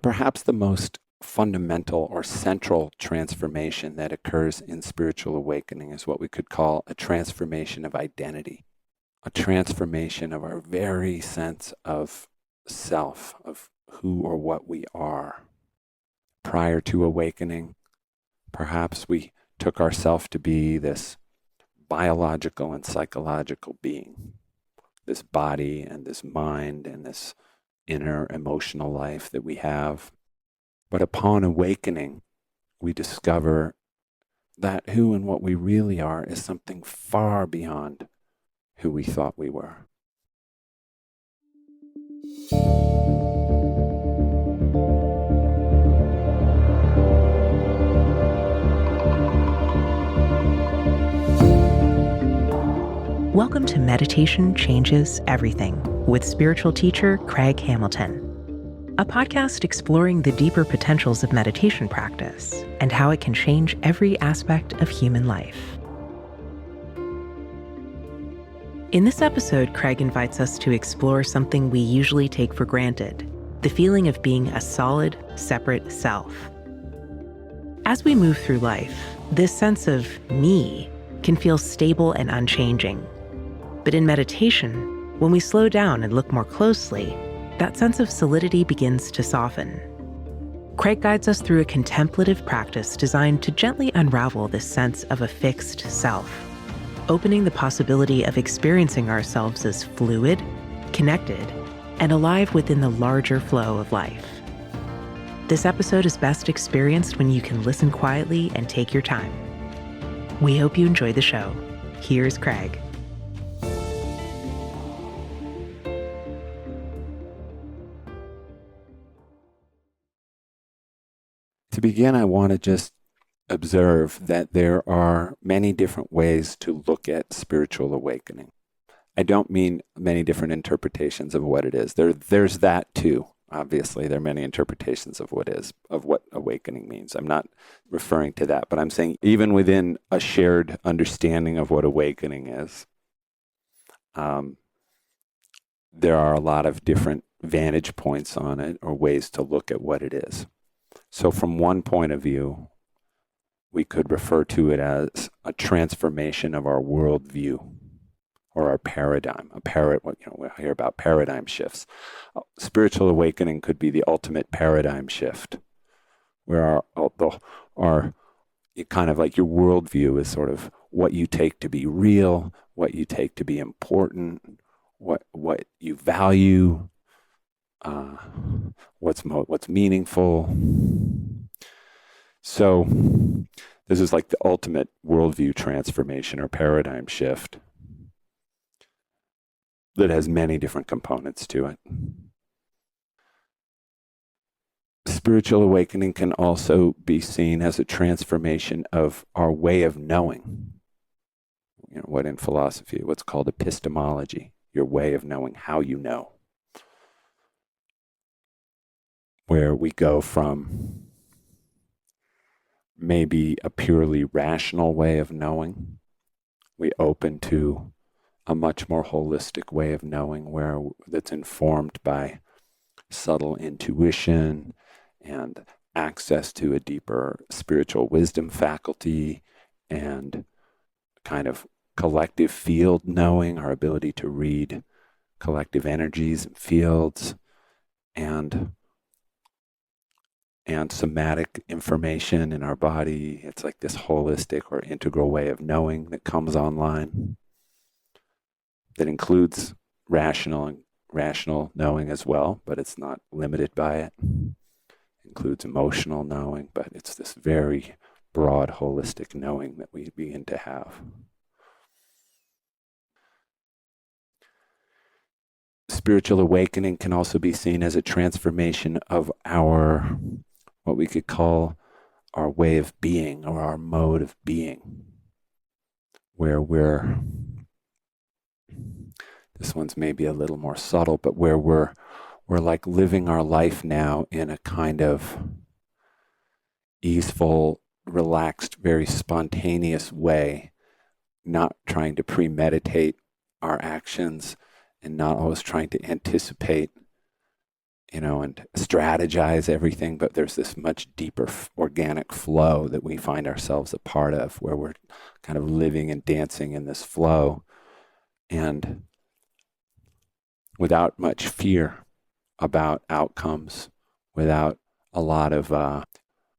Perhaps the most fundamental or central transformation that occurs in spiritual awakening is what we could call a transformation of identity, a transformation of our very sense of self, of who or what we are. Prior to awakening, perhaps we took ourselves to be this biological and psychological being, this body and this mind and this inner emotional life that we have. But upon awakening, we discover that who and what we really are is something far beyond who we thought we were. Welcome to Meditation Changes Everything with spiritual teacher Craig Hamilton, a podcast exploring the deeper potentials of meditation practice and how it can change every aspect of human life. In this episode, Craig invites us to explore something we usually take for granted, the feeling of being a solid, separate self. As we move through life, this sense of me can feel stable and unchanging. But in meditation, when we slow down and look more closely, that sense of solidity begins to soften. Craig guides us through a contemplative practice designed to gently unravel this sense of a fixed self, opening the possibility of experiencing ourselves as fluid, connected, and alive within the larger flow of life. This episode is best experienced when you can listen quietly and take your time. We hope you enjoy the show. Here's Craig. To begin, I want to just observe that there are many different ways to look at spiritual awakening. I don't mean many different interpretations of what it is. There's that too. Obviously, there are many interpretations of what awakening means. I'm not referring to that, but I'm saying even within a shared understanding of what awakening is, there are a lot of different vantage points on it or ways to look at what it is. So from one point of view, we could refer to it as a transformation of our worldview or our paradigm. We hear about paradigm shifts. Spiritual awakening could be the ultimate paradigm shift, where our kind of like your worldview is sort of what you take to be real, what you take to be important, what you value, what's meaningful. So this is like the ultimate worldview transformation or paradigm shift that has many different components to it. Spiritual awakening can also be seen as a transformation of our way of knowing. What in philosophy, what's called epistemology, your way of knowing, how you know. Where we go from maybe a purely rational way of knowing, we open to a much more holistic way of knowing that's informed by subtle intuition and access to a deeper spiritual wisdom faculty and kind of collective field knowing, our ability to read collective energies and fields and somatic information in our body. It's like this holistic or integral way of knowing that comes online that includes rational knowing as well, but it's not limited by it. It includes emotional knowing, but it's this very broad, holistic knowing that we begin to have. Spiritual awakening can also be seen as a transformation of our, what we could call our way of being or our mode of being, where this one's maybe a little more subtle, but where we're like living our life now in a kind of easeful, relaxed, very spontaneous way, not trying to premeditate our actions and not always trying to anticipate and strategize everything, but there's this much deeper organic flow that we find ourselves a part of, where we're kind of living and dancing in this flow, and without much fear about outcomes, without a lot of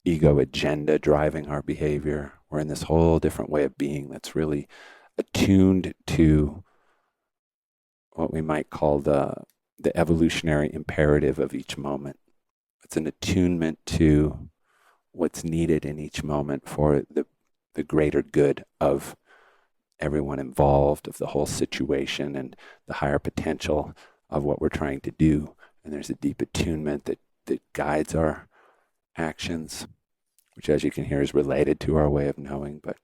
ego agenda driving our behavior. We're in this whole different way of being that's really attuned to what we might call the evolutionary imperative of each moment. It's an attunement to what's needed in each moment for the greater good of everyone involved, of the whole situation, and the higher potential of what we're trying to do. And there's a deep attunement that guides our actions, which, as you can hear, is related to our way of knowing, but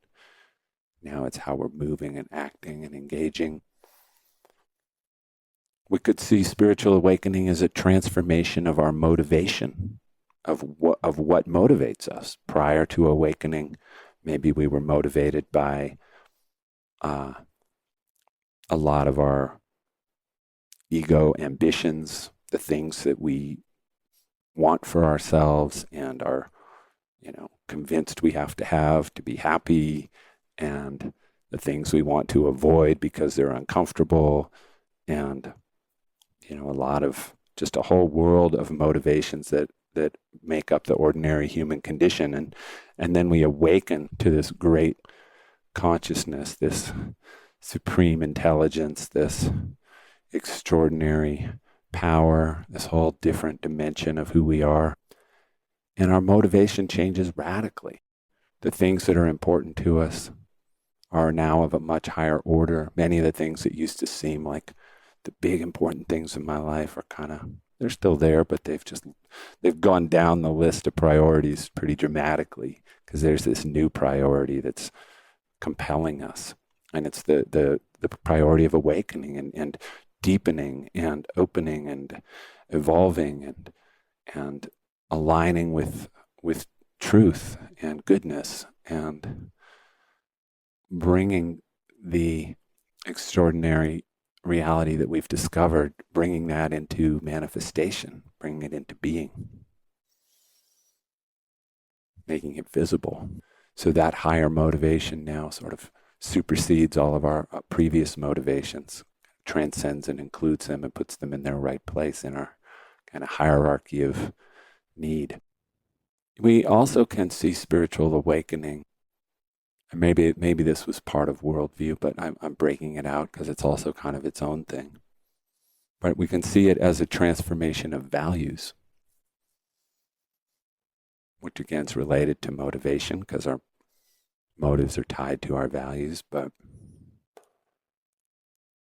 now it's how we're moving and acting and engaging. We could see spiritual awakening as a transformation of our motivation, of what motivates us. Prior to awakening, maybe we were motivated by a lot of our ego ambitions, the things that we want for ourselves and are, convinced we have to be happy, and the things we want to avoid because they're uncomfortable, and a lot of just a whole world of motivations that make up the ordinary human condition. And then we awaken to this great consciousness, this supreme intelligence, this extraordinary power, this whole different dimension of who we are. And our motivation changes radically. The things that are important to us are now of a much higher order. Many of the things that used to seem like the big important things in my life are they're still there, but they've gone down the list of priorities pretty dramatically, because there's this new priority that's compelling us. And it's the priority of awakening and deepening and opening and evolving and aligning with truth and goodness, and bringing the extraordinary reality that we've discovered, bringing that into manifestation, bringing it into being, making it visible. So that higher motivation now sort of supersedes all of our previous motivations, transcends and includes them and puts them in their right place in our kind of hierarchy of need. We also can see spiritual awakening, and maybe this was part of worldview, but I'm breaking it out because it's also kind of its own thing. But we can see it as a transformation of values, which again is related to motivation, because our motives are tied to our values. But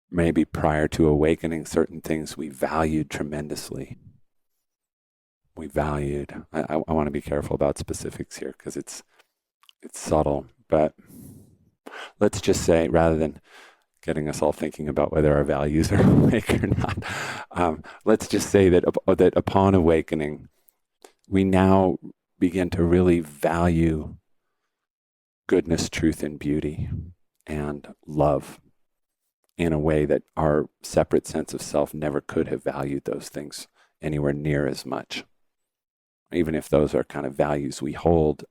maybe prior to awakening, certain things we valued tremendously. I want to be careful about specifics here because it's subtle, but let's just say, rather than getting us all thinking about whether our values are awake or not, let's just say that upon awakening, we now begin to really value goodness, truth, and beauty, and love in a way that our separate sense of self never could have valued those things anywhere near as much. Even if those are kind of values we hold,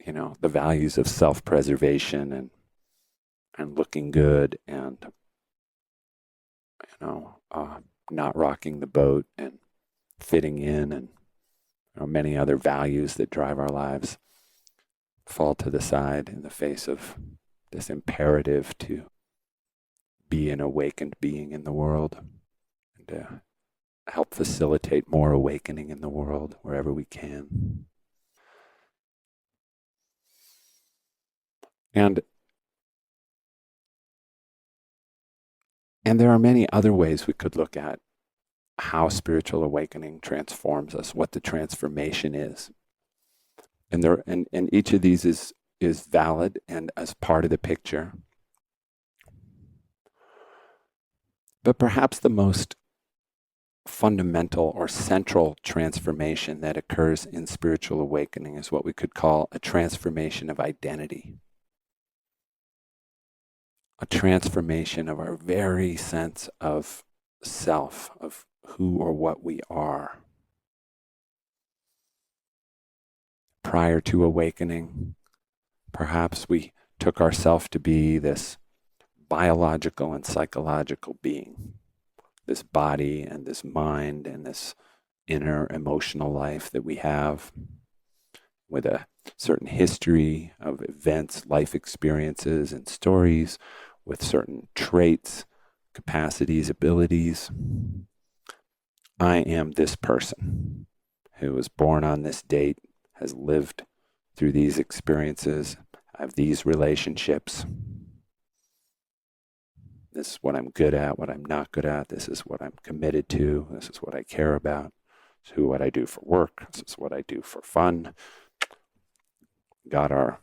the values of self-preservation and looking good and, not rocking the boat and fitting in, and many other values that drive our lives fall to the side in the face of this imperative to be an awakened being in the world, and to help facilitate more awakening in the world wherever we can. And there are many other ways we could look at how spiritual awakening transforms us, what the transformation is. And each of these is valid and as part of the picture. But perhaps the most fundamental or central transformation that occurs in spiritual awakening is what we could call a transformation of identity. A transformation of our very sense of self, of who or what we are. prior to awakening, perhaps we took ourselves to be this biological and psychological being, this body and this mind and this inner emotional life that we have with a certain history of events, life experiences, and stories, with certain traits, capacities, abilities. I am this person who was born on this date, has lived through these experiences, I have these relationships. This is what I'm good at, what I'm not good at. This is what I'm committed to. This is what I care about. This is what I do for work. This is what I do for fun. Got our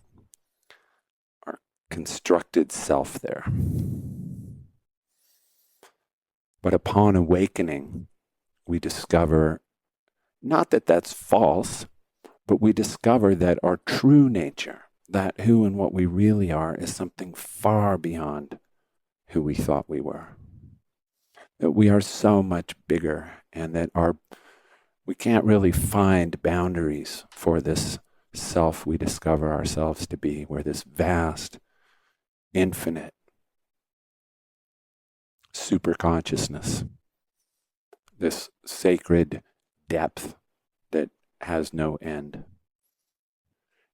constructed self there. But upon awakening, we discover not that that's false, but we discover that our true nature, that who and what we really are, is something far beyond who we thought we were. That we are so much bigger, and that we can't really find boundaries for this self we discover ourselves to be. We're this vast, infinite, super consciousness, this sacred depth that has no end,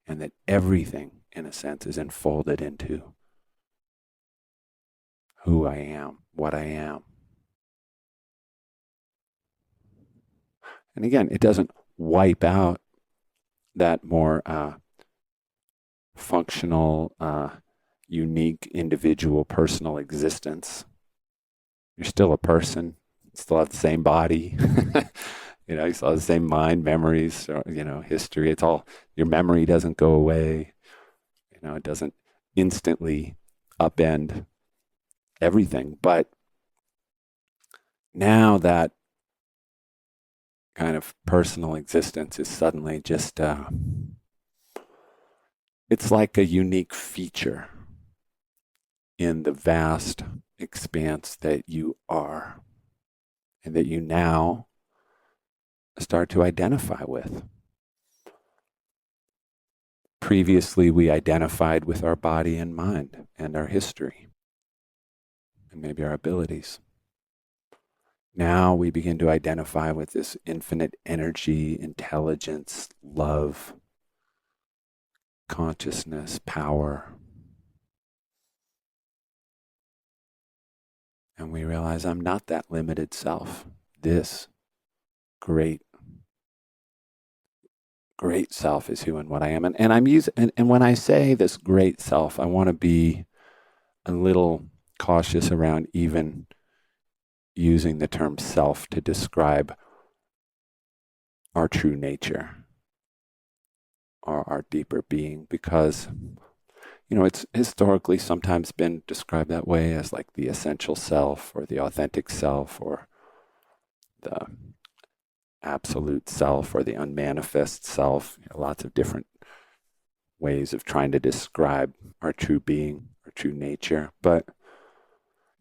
and that everything, in a sense, is enfolded into who I am, what I am. And again, it doesn't wipe out that more functional, unique, individual, personal existence. You're still a person. You still have the same body. You still have the same mind, memories, history. It's all, your memory doesn't go away. It doesn't instantly upend everything. But now that kind of personal existence is suddenly just, it's like a unique feature in the vast expanse that you are, and that you now start to identify with. Previously, we identified with our body and mind and our history, and maybe our abilities. Now we begin to identify with this infinite energy, intelligence, love, consciousness, power. And we realize I'm not that limited self. This great self is who and what I am. And I'm using, and when I say this great self, I want to be a little cautious around even using the term self to describe our true nature, or our deeper being, because it's historically sometimes been described that way, as like the essential self, or the authentic self, or the absolute self, or the unmanifest self. Lots of different ways of trying to describe our true being, our true nature. But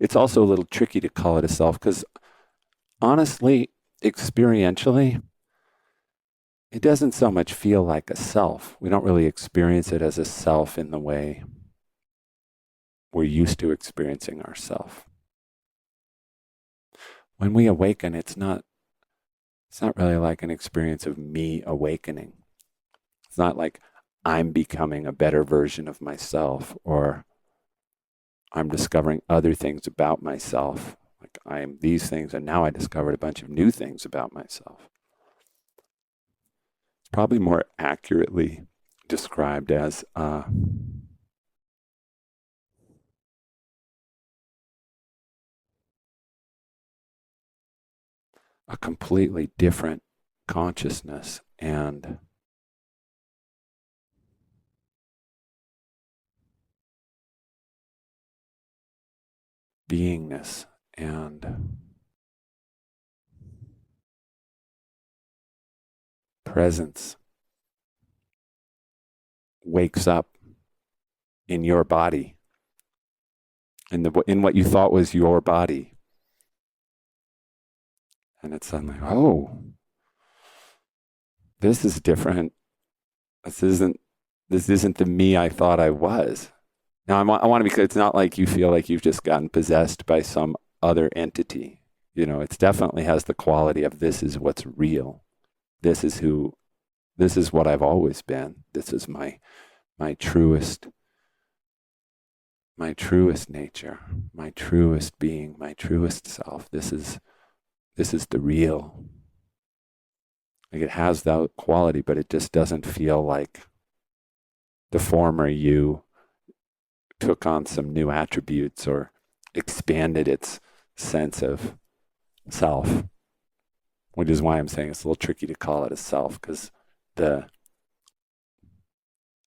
it's also a little tricky to call it a self, because honestly, experientially, it doesn't so much feel like a self. We don't really experience it as a self in the way we're used to experiencing ourself. When we awaken, it's not really like an experience of me awakening. It's not like I'm becoming a better version of myself, or I'm discovering other things about myself. Like I am these things, and now I discovered a bunch of new things about myself. It's probably more accurately described as a completely different consciousness and beingness and presence wakes up in your body, in what you thought was your body. And it's suddenly, oh, this is different. This isn't this isn't the me I thought I was. Now I want to be clear. It's not like you feel like you've just gotten possessed by some other entity. It definitely has the quality of this is what's real. This is who. This is what I've always been. This is my truest nature, my truest being, my truest self. This is the real. Like it has that quality, but it just doesn't feel like the former you took on some new attributes or expanded its sense of self, which is why I'm saying it's a little tricky to call it a self, because the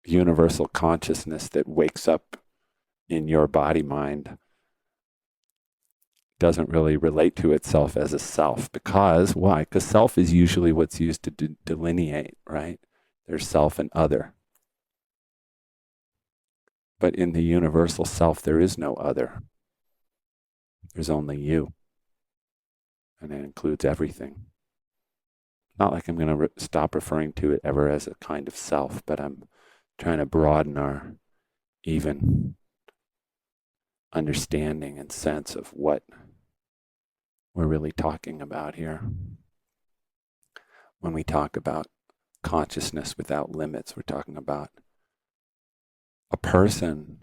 universal consciousness that wakes up in your body mind doesn't really relate to itself as a self. Because why? Because self is usually what's used to delineate, right? There's self and other. But in the universal self, there is no other. There's only you. And it includes everything. Not like I'm going to stop referring to it ever as a kind of self, but I'm trying to broaden our even understanding and sense of what we're really talking about here. When we talk about consciousness without limits, we're talking about a person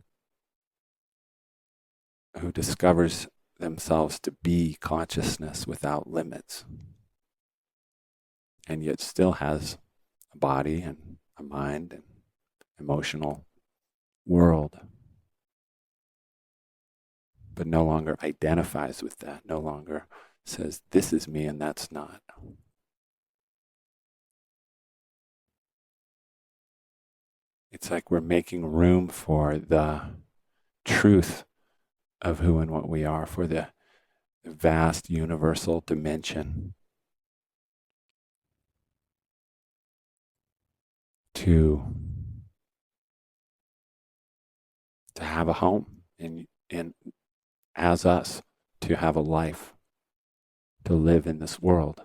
who discovers themselves to be consciousness without limits, and yet still has a body and a mind and emotional world, but no longer identifies with that, no longer says, this is me and that's not. It's like we're making room for the truth of who and what we are, for the vast universal dimension to have a home and as us, to have a life, to live in this world.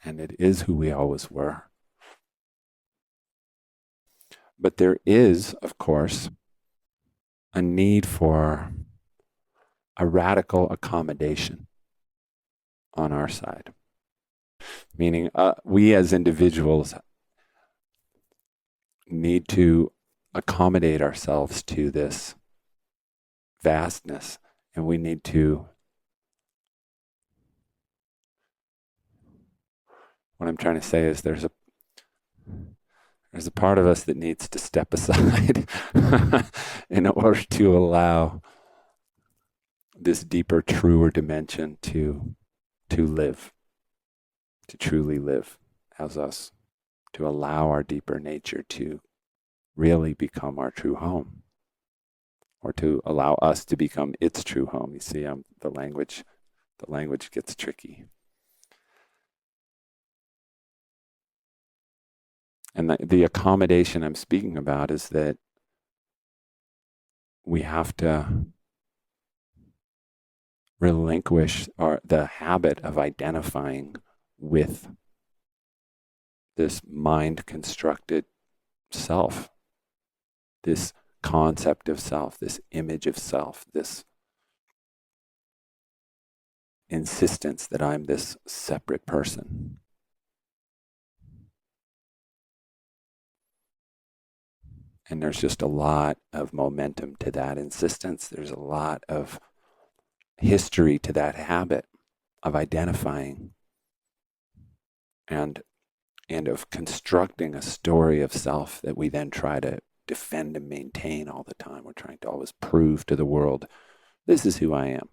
And it is who we always were. But there is, of course, a need for a radical accommodation on our side. Meaning, we as individuals need to accommodate ourselves to this vastness, and we need to, what I'm trying to say is there's a part of us that needs to step aside in order to allow this deeper, truer dimension to live, to truly live as us, to allow our deeper nature to really become our true home, or to allow us to become its true home. You see, the language gets tricky. And the accommodation I'm speaking about is that we have to relinquish the habit of identifying with this mind-constructed self, this concept of self, this image of self, this insistence that I'm this separate person. And there's just a lot of momentum to that insistence. There's a lot of history to that habit of identifying and of constructing a story of self that we then try to defend and maintain all the time. We're trying to always prove to the world, this is who I am.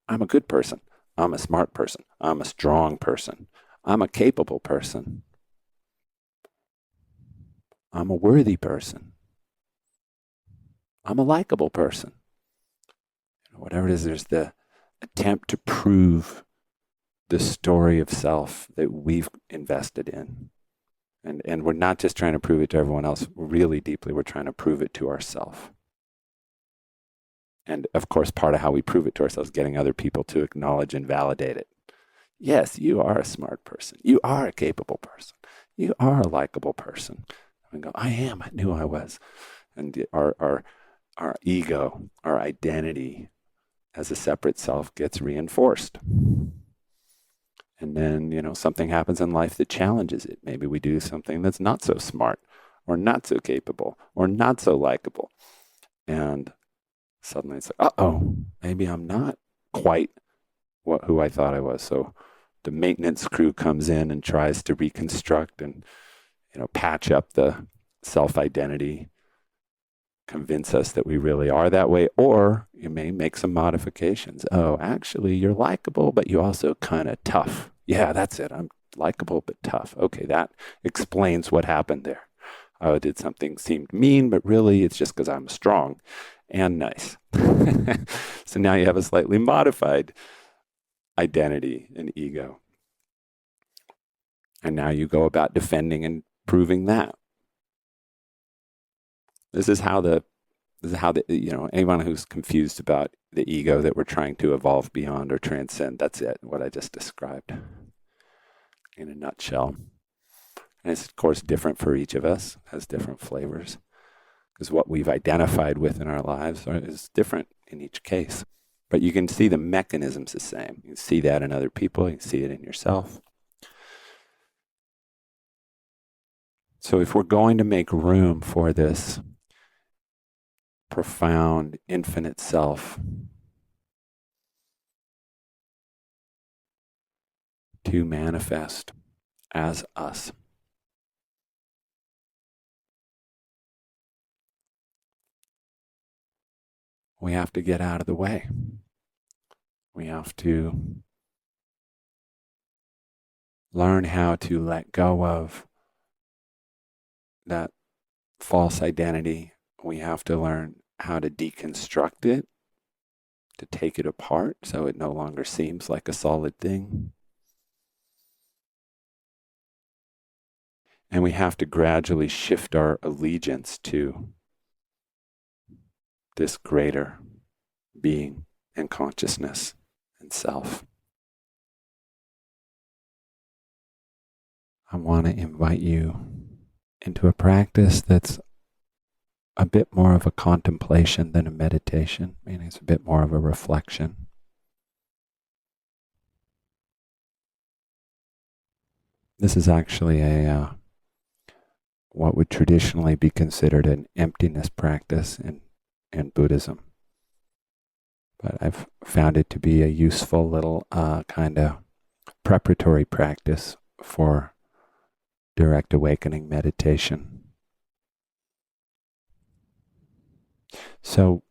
I'm a good person. I'm a smart person. I'm a strong person. I'm a capable person. I'm a worthy person. I'm a likable person. Whatever it is, there's the attempt to prove the story of self that we've invested in. And we're not just trying to prove it to everyone else. Really deeply, we're trying to prove it to ourselves. And of course, part of how we prove it to ourselves, getting other people to acknowledge and validate it. Yes, you are a smart person. You are a capable person. You are a likable person. And we go, I am. I knew I was. And our ego, our identity as a separate self gets reinforced. And then, something happens in life that challenges it. Maybe we do something that's not so smart or not so capable or not so likable. And suddenly it's like, uh-oh, maybe I'm not quite who I thought I was. So the maintenance crew comes in and tries to reconstruct and, patch up the self-identity, convince us that we really are that way, or you may make some modifications. Oh, actually, you're likable, but you also kind of tough. Yeah, that's it. I'm likable, but tough. Okay, that explains what happened there. Oh, did something seemed mean, but really it's just because I'm strong and nice. So now you have a slightly modified identity and ego. And now you go about defending and proving that. This is how anyone who's confused about the ego that we're trying to evolve beyond or transcend, that's it, what I just described in a nutshell. And it's, of course, different for each of us, has different flavors, because what we've identified with in our lives is different in each case. But you can see the mechanism's the same. You can see that in other people. You can see it in yourself. So if we're going to make room for this profound, infinite self to manifest as us, we have to get out of the way. We have to learn how to let go of that false identity. We have to learn how to deconstruct it, to take it apart so it no longer seems like a solid thing. And we have to gradually shift our allegiance to this greater being and consciousness and self. I want to invite you into a practice that's a bit more of a contemplation than a meditation, meaning it's a bit more of a reflection. This is actually what would traditionally be considered an emptiness practice in Buddhism. But I've found it to be a useful little kind of preparatory practice for direct awakening meditation. So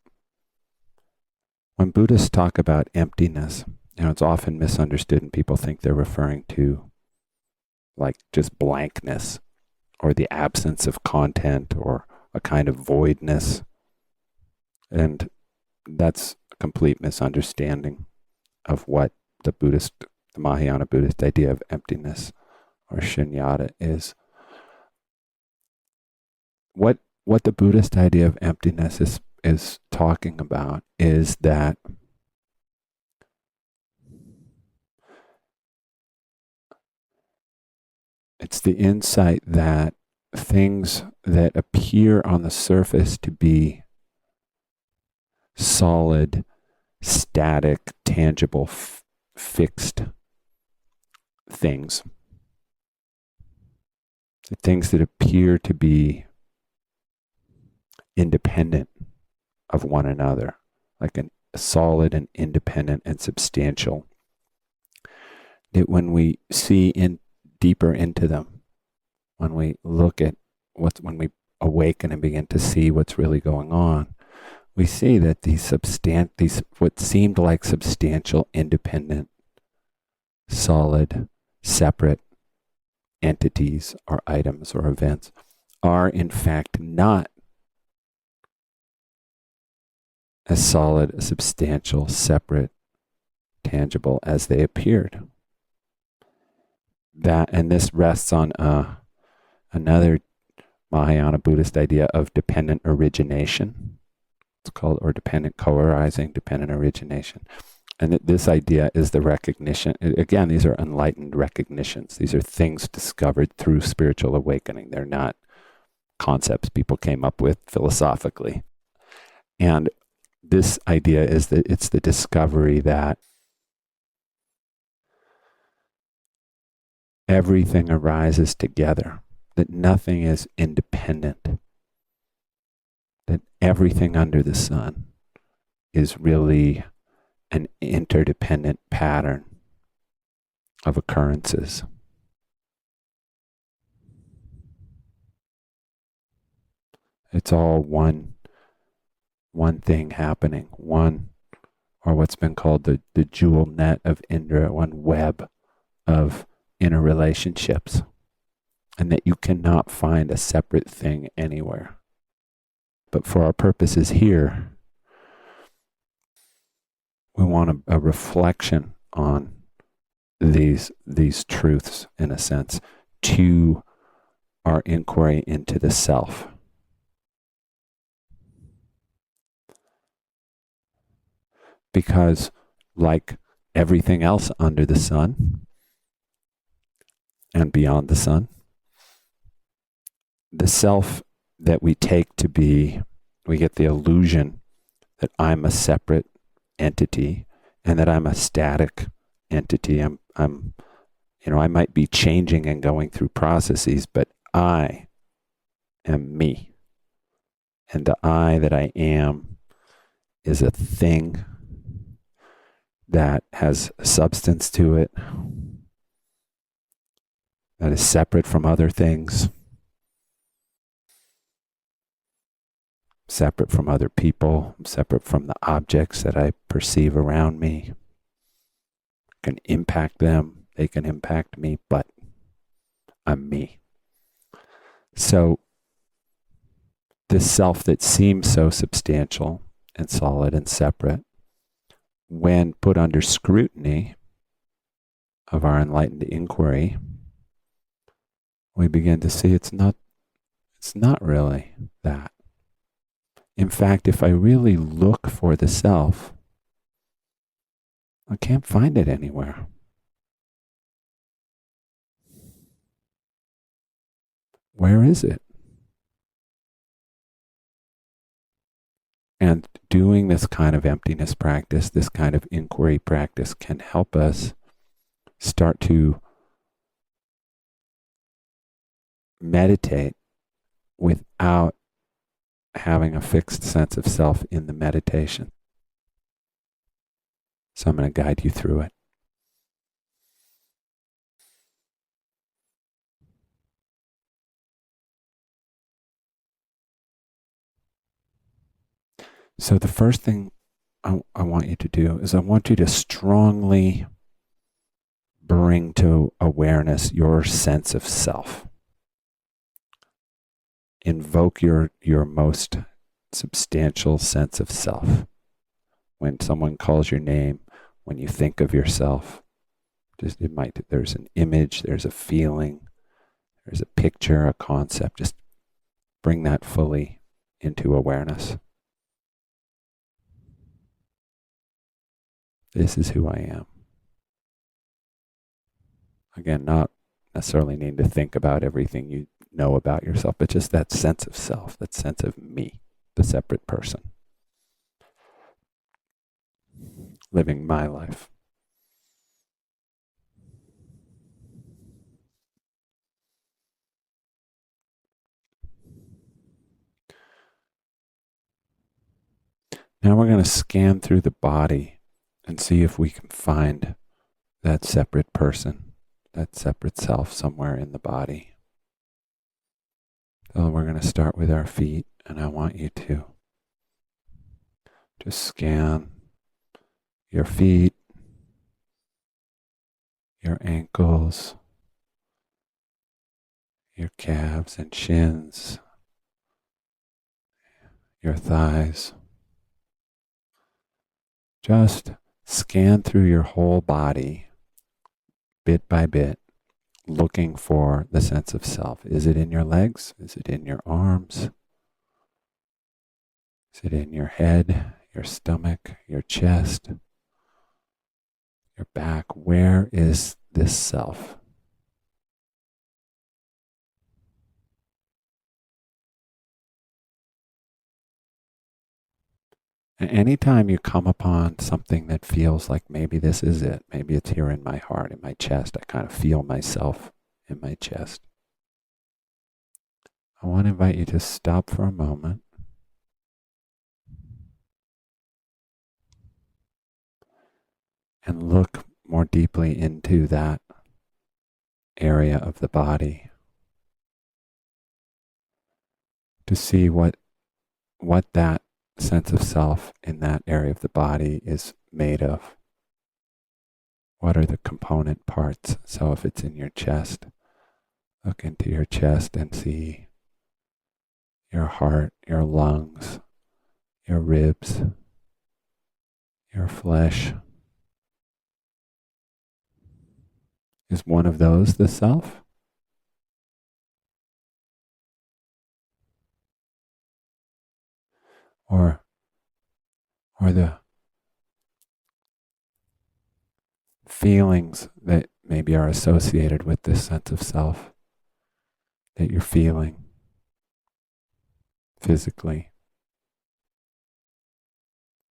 when Buddhists talk about emptiness, it's often misunderstood and people think they're referring to like just blankness or the absence of content or a kind of voidness. And that's a complete misunderstanding of what the Mahayana Buddhist idea of emptiness or shunyata is. What the Buddhist idea of emptiness is talking about is that it's the insight that things that appear on the surface to be solid, static, tangible, fixed things, the things that appear to be independent of one another, like a solid and independent and substantial, that when we see deeper into them, when we look at when we awaken and begin to see what's really going on, we see that these what seemed like substantial, independent, solid, separate entities or items or events are in fact not as solid, substantial, separate, tangible as they appeared. And this rests on another Mahayana Buddhist idea of dependent origination, It's called, or dependent co-arising, dependent origination. And this idea is the recognition. Again, these are enlightened recognitions. These are things discovered through spiritual awakening. They're not concepts people came up with philosophically. And this idea is that it's the discovery that everything arises together, that nothing is independent, that everything under the sun is really an interdependent pattern of occurrences. It's all one thing happening, one, or what's been called the jewel net of Indra, one web of interrelationships, and that you cannot find a separate thing anywhere. But for our purposes here, we want a reflection on these truths, in a sense, to our inquiry into the self. Because, like everything else under the sun and beyond the sun, the self that we take to be, we get the illusion that I'm a separate entity and that I'm a static entity. I might be changing and going through processes, but I am me. And the I that I am is a thing that has substance to it, that is separate from other things, separate from other people, separate from the objects that I perceive around me. I can impact them, they can impact me, but I'm me. So this self that seems so substantial and solid and separate, when put under scrutiny of our enlightened inquiry, we begin to see it's not really that. In fact, if I really look for the self, I can't find it anywhere. Where is it? And doing this kind of emptiness practice, this kind of inquiry practice, can help us start to meditate without having a fixed sense of self in the meditation. So I'm going to guide you through it. So the first thing I want you to do is I want you to strongly bring to awareness your sense of self. Invoke your most substantial sense of self. When someone calls your name, when you think of yourself, there's an image, there's a feeling, there's a picture, a concept. Just bring that fully into awareness. This is who I am. Again, not necessarily need to think about everything you know about yourself, but just that sense of self, that sense of me, the separate person, living my life. Now we're going to scan through the body and see if we can find that separate person, that separate self somewhere in the body. So we're going to start with our feet, and I want you to just scan your feet, your ankles, your calves and shins, your thighs. Just scan through your whole body, bit by bit, looking for the sense of self. Is it in your legs? Is it in your arms? Is it in your head, your stomach, your chest, your back? Where is this self? And anytime you come upon something that feels like maybe this is it, maybe it's here in my heart, in my chest, I kind of feel myself in my chest. I want to invite you to stop for a moment and look more deeply into that area of the body to see what that sense of self in that area of the body is made of. What are the component parts? So if it's in your chest, look into your chest and see your heart, your lungs, your ribs, your flesh. Is one of those the self? Or the feelings that maybe are associated with this sense of self that you're feeling physically?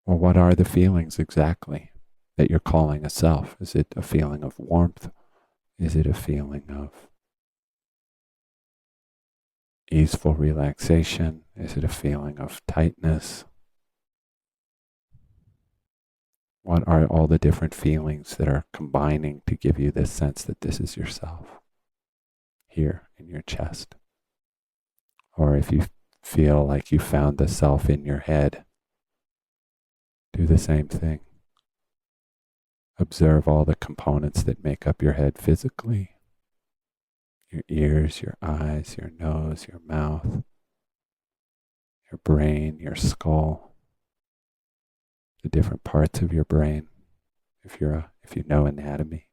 Or what are the feelings exactly that you're calling a self? Is it a feeling of warmth? Is it a feeling of easeful relaxation? Is it a feeling of tightness? What are all the different feelings that are combining to give you this sense that this is yourself here in your chest? Or if you feel like you found the self in your head, do the same thing. Observe all the components that make up your head physically. Your ears, your eyes, your nose, your mouth, your brain, your skull, the different parts of your brain, if you know anatomy.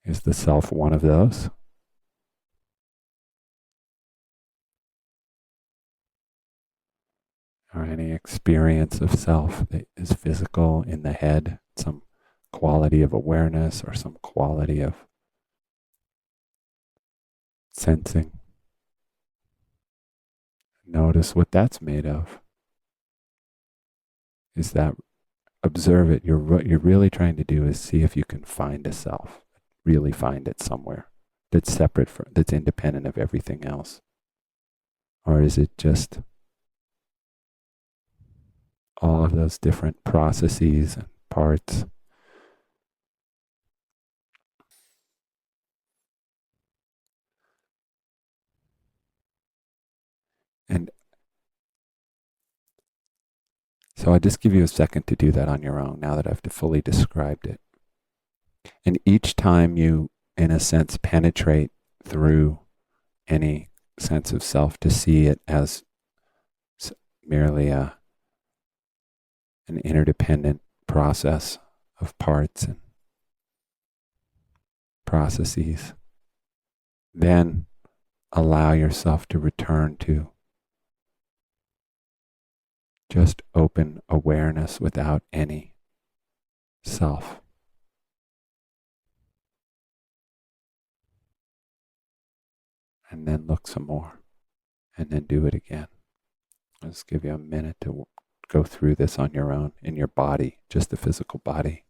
Is the self one of those? Or any experience of self that is physical in the head, some quality of awareness or some quality of sensing? Notice what that's made of. Is that, observe it. What you're really trying to do is see if you can find a self, really find it somewhere that's separate from, that's independent of everything else. Or is it just all of those different processes and parts? And so I just give you a second to do that on your own now that I've fully described it. And each time you, in a sense, penetrate through any sense of self to see it as merely an interdependent process of parts and processes, then allow yourself to return to just open awareness without any self. And then look some more, and then do it again. I'll just give you a minute to go through this on your own, in your body, just the physical body.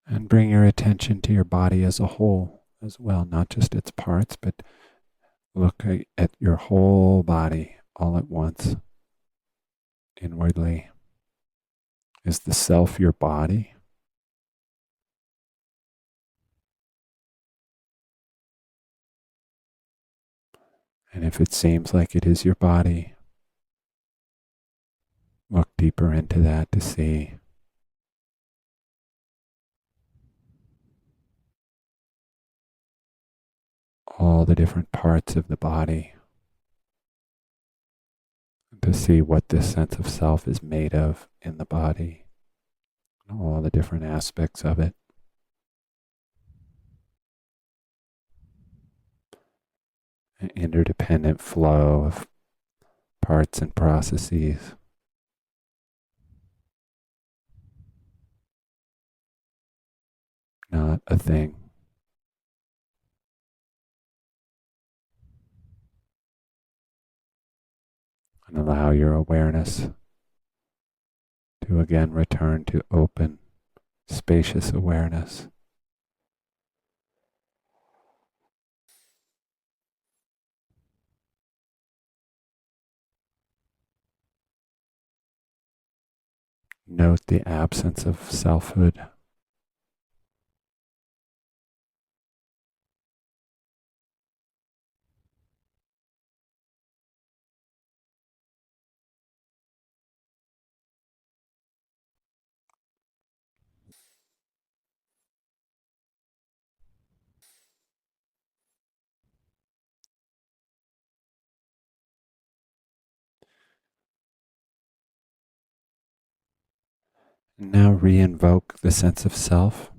And bring your attention to your body as a whole as well, not just its parts, but look at your whole body all at once, inwardly. Is the self your body? And if it seems like it is your body, look deeper into that to see all the different parts of the body, to see what this sense of self is made of in the body, all the different aspects of it. An interdependent flow of parts and processes. Not a thing. And allow your awareness to again return to open, spacious awareness. Note the absence of selfhood. Now re-invoke the sense of self,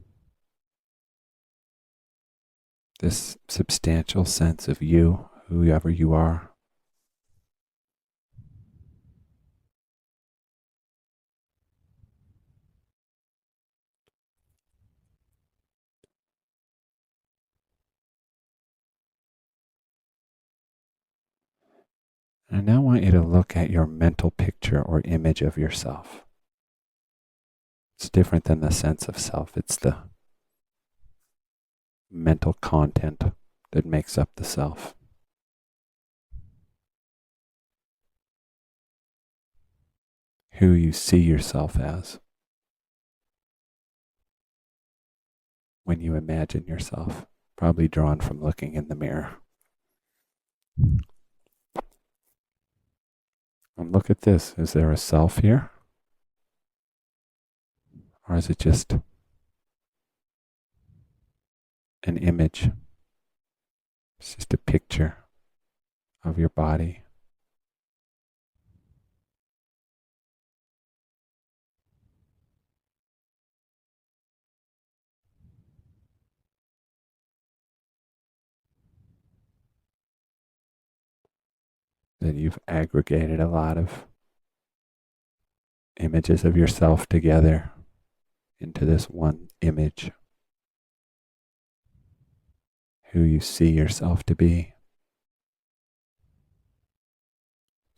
this substantial sense of you, whoever you are. And I now want you to look at your mental picture or image of yourself. It's different than the sense of self. It's the mental content that makes up the self. Who you see yourself as when you imagine yourself, probably drawn from looking in the mirror. And look at this. Is there a self here? Or is it just an image? It's just a picture of your body. That you've aggregated a lot of images of yourself together into this one image. Who you see yourself to be.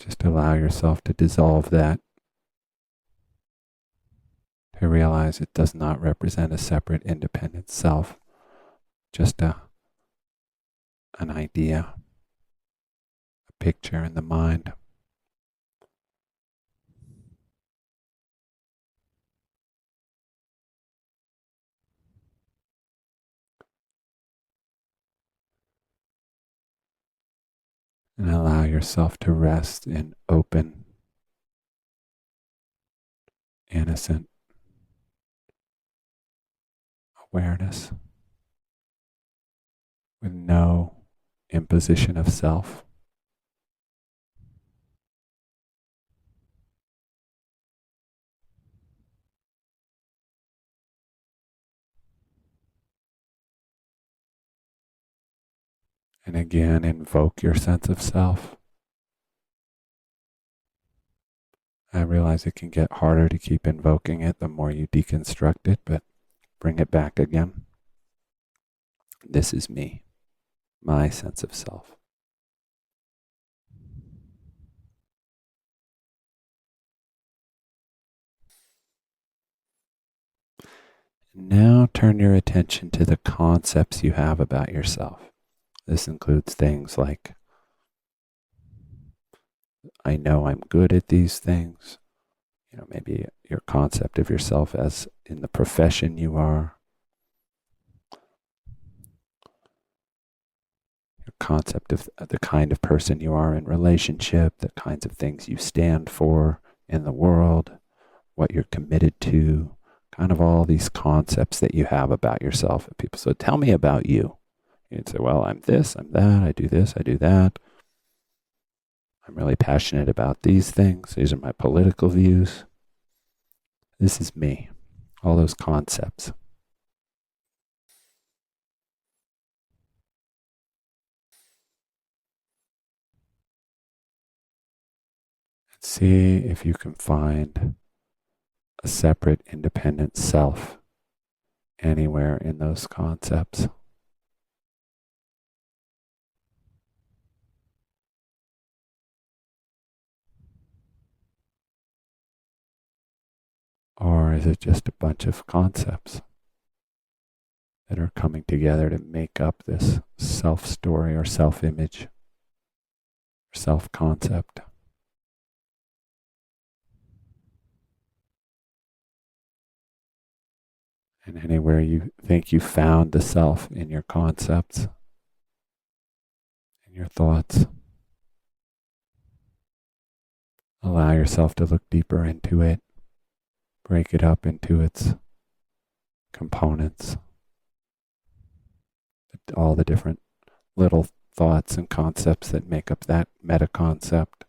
Just allow yourself to dissolve that, to realize it does not represent a separate, independent self, just an idea, a picture in the mind. And allow yourself to rest in open, innocent awareness with no imposition of self. And again, invoke your sense of self. I realize it can get harder to keep invoking it the more you deconstruct it, but bring it back again. This is me, my sense of self. Now turn your attention to the concepts you have about yourself. This includes things like, I know I'm good at these things. maybe your concept of yourself as in the profession you are, your concept of the kind of person you are in relationship, the kinds of things you stand for in the world, what you're committed to, kind of all these concepts that you have about yourself. And people say, tell me about you. You'd say, well, I'm this, I'm that, I do this, I do that. I'm really passionate about these things. These are my political views. This is me. All those concepts. See if you can find a separate, independent self anywhere in those concepts. Or is it just a bunch of concepts that are coming together to make up this self story or self image or self concept? And anywhere you think you found the self in your concepts, in your thoughts, allow yourself to look deeper into it, break it up into its components, all the different little thoughts and concepts that make up that meta concept.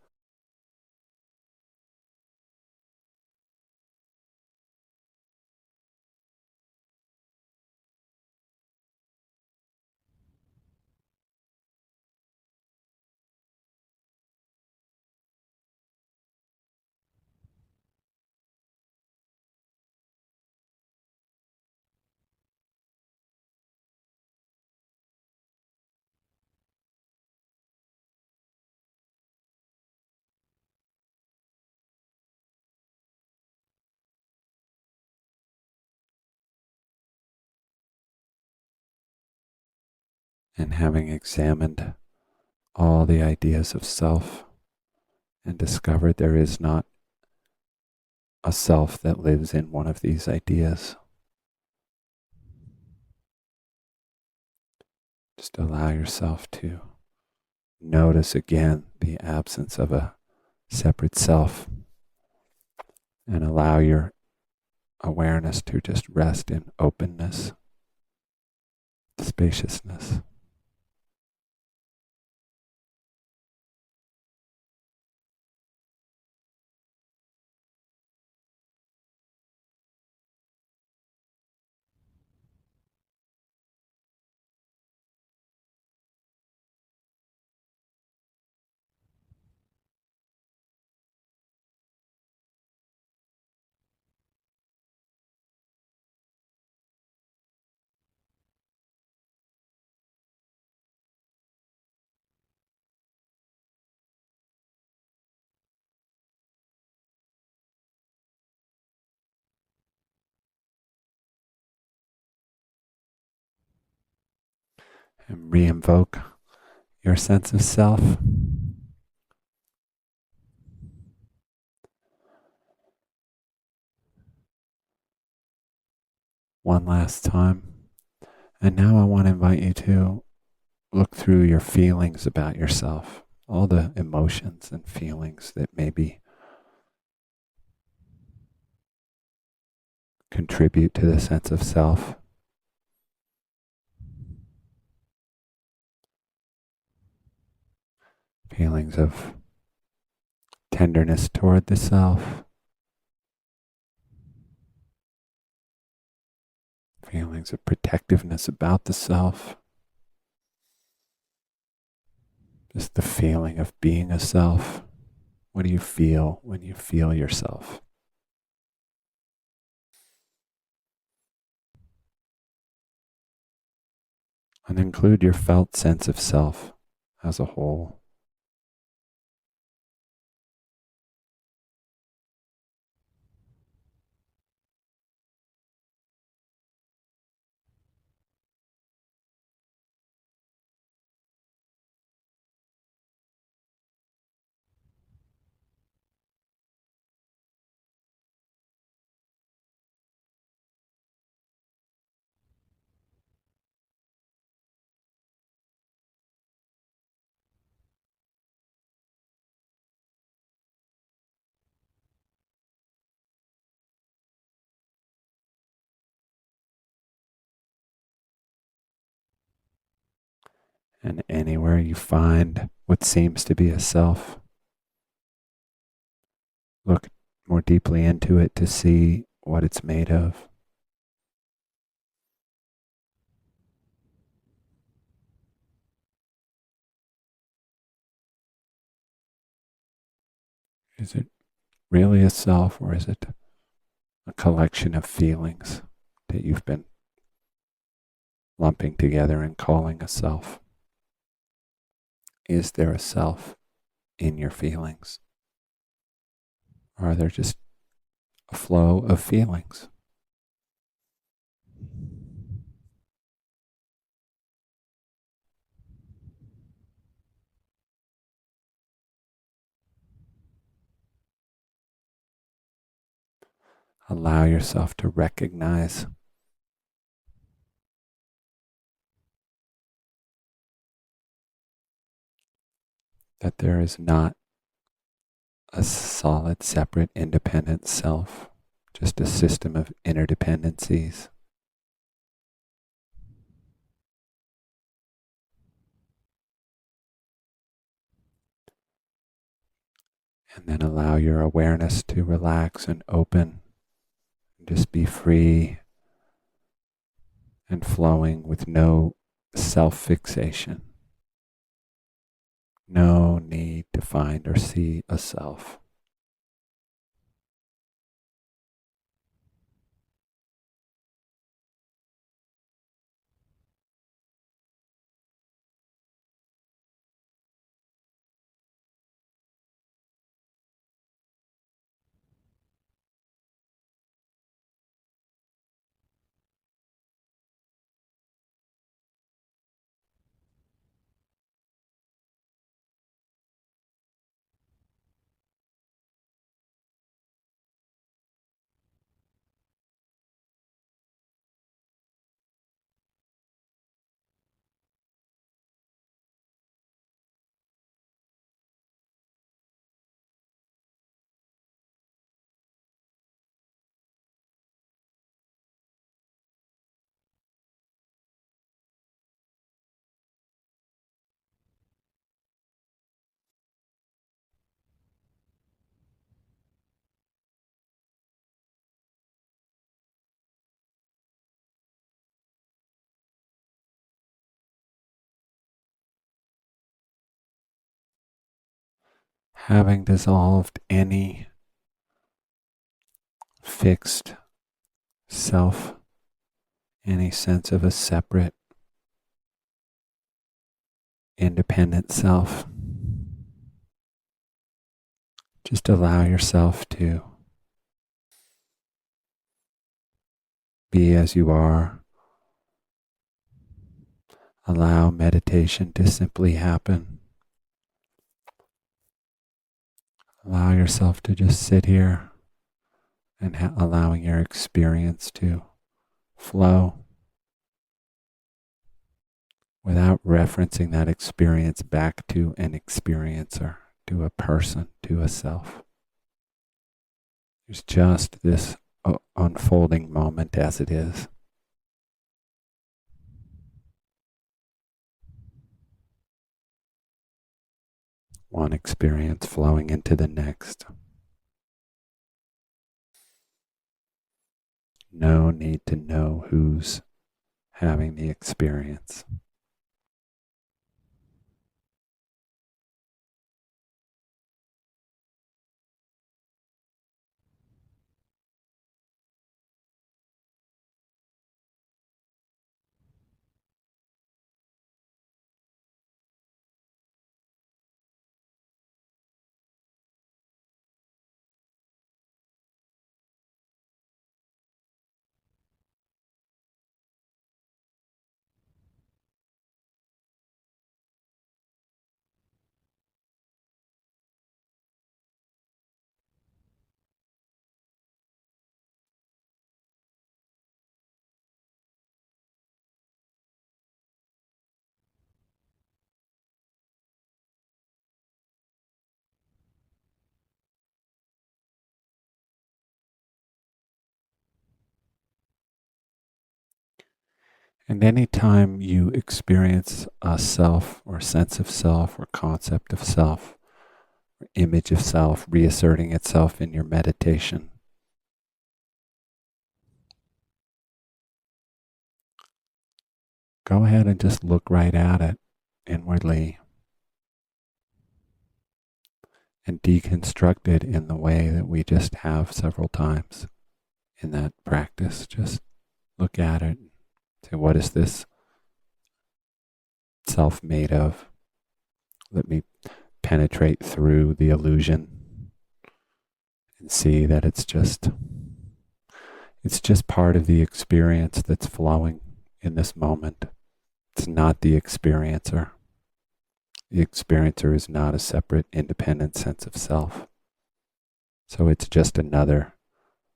And having examined all the ideas of self and discovered there is not a self that lives in one of these ideas, just allow yourself to notice again the absence of a separate self and allow your awareness to just rest in openness, spaciousness. And re-invoke your sense of self. One last time. And now I want to invite you to look through your feelings about yourself, all the emotions and feelings that maybe contribute to the sense of self. Feelings of tenderness toward the self, feelings of protectiveness about the self, just the feeling of being a self. What do you feel when you feel yourself? And include your felt sense of self as a whole. And anywhere you find what seems to be a self, look more deeply into it to see what it's made of. Is it really a self, or is it a collection of feelings that you've been lumping together and calling a self? Is there a self in your feelings? Or are there just a flow of feelings? Allow yourself to recognize that there is not a solid, separate, independent self, just a system of interdependencies. And then allow your awareness to relax and open, just be free and flowing with no self-fixation. No need to find or see a self. Having dissolved any fixed self, any sense of a separate, independent self, just allow yourself to be as you are. Allow meditation to simply happen. Allow yourself to just sit here and allowing your experience to flow without referencing that experience back to an experiencer, to a person, to a self. There's just this unfolding moment as it is. One experience flowing into the next. No need to know who's having the experience. And anytime you experience a self or sense of self or concept of self, or image of self reasserting itself in your meditation, go ahead and just look right at it inwardly and deconstruct it in the way that we just have several times in that practice. Just look at it, say, what is this self made of? Let me penetrate through the illusion and see that it's just part of the experience that's flowing in this moment. It's not the experiencer. The experiencer is not a separate, independent sense of self. So it's just another,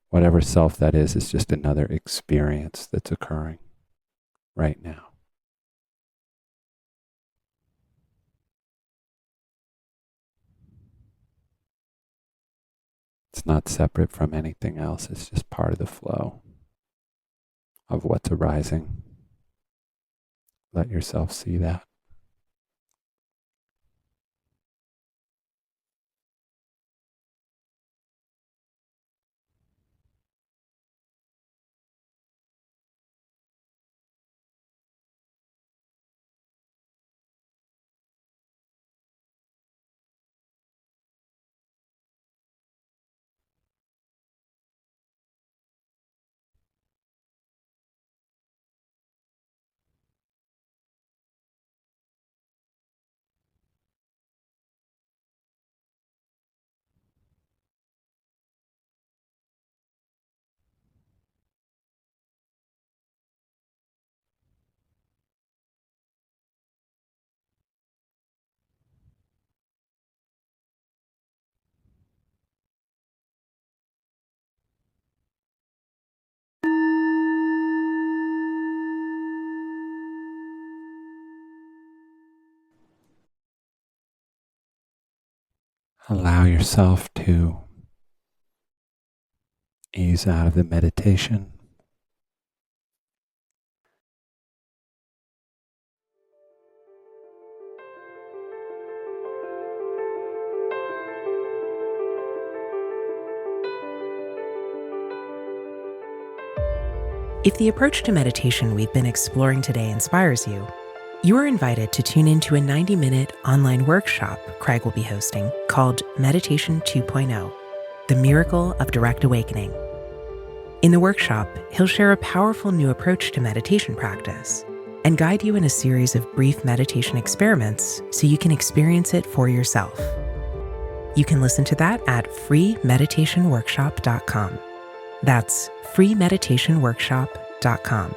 whatever self that is just another experience that's occurring right now. It's not separate from anything else. It's just part of the flow of what's arising. Let yourself see that. Allow yourself to ease out of the meditation. If the approach to meditation we've been exploring today inspires you, you are invited to tune into a 90-minute online workshop Craig will be hosting called Meditation 2.0, The Miracle of Direct Awakening. In the workshop, he'll share a powerful new approach to meditation practice and guide you in a series of brief meditation experiments so you can experience it for yourself. You can listen to that at freemeditationworkshop.com. That's freemeditationworkshop.com.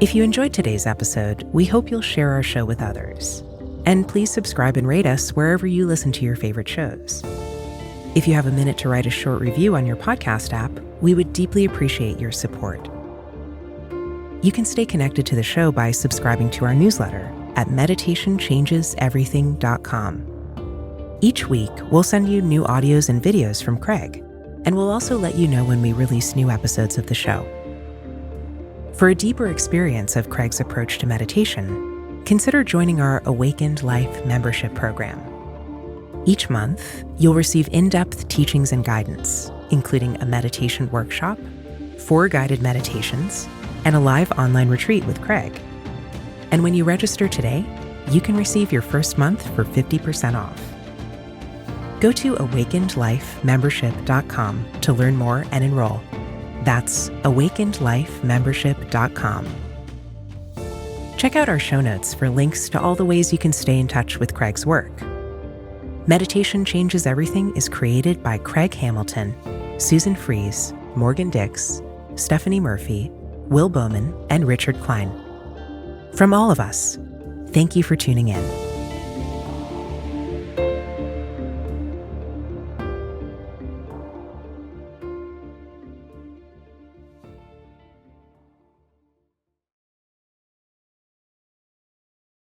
If you enjoyed today's episode, we hope you'll share our show with others. And please subscribe and rate us wherever you listen to your favorite shows. If you have a minute to write a short review on your podcast app, we would deeply appreciate your support. You can stay connected to the show by subscribing to our newsletter at meditationchangeseverything.com. Each week, we'll send you new audios and videos from Craig, and we'll also let you know when we release new episodes of the show. For a deeper experience of Craig's approach to meditation, consider joining our Awakened Life membership program. Each month, you'll receive in-depth teachings and guidance, including a meditation workshop, 4 guided meditations, and a live online retreat with Craig. And when you register today, you can receive your first month for 50% off. Go to awakenedlifemembership.com to learn more and enroll. That's awakenedlifemembership.com. Check out our show notes for links to all the ways you can stay in touch with Craig's work. Meditation Changes Everything is created by Craig Hamilton, Susan Fries, Morgan Dix, Stephanie Murphy, Will Bowman, and Richard Klein. From all of us, thank you for tuning in.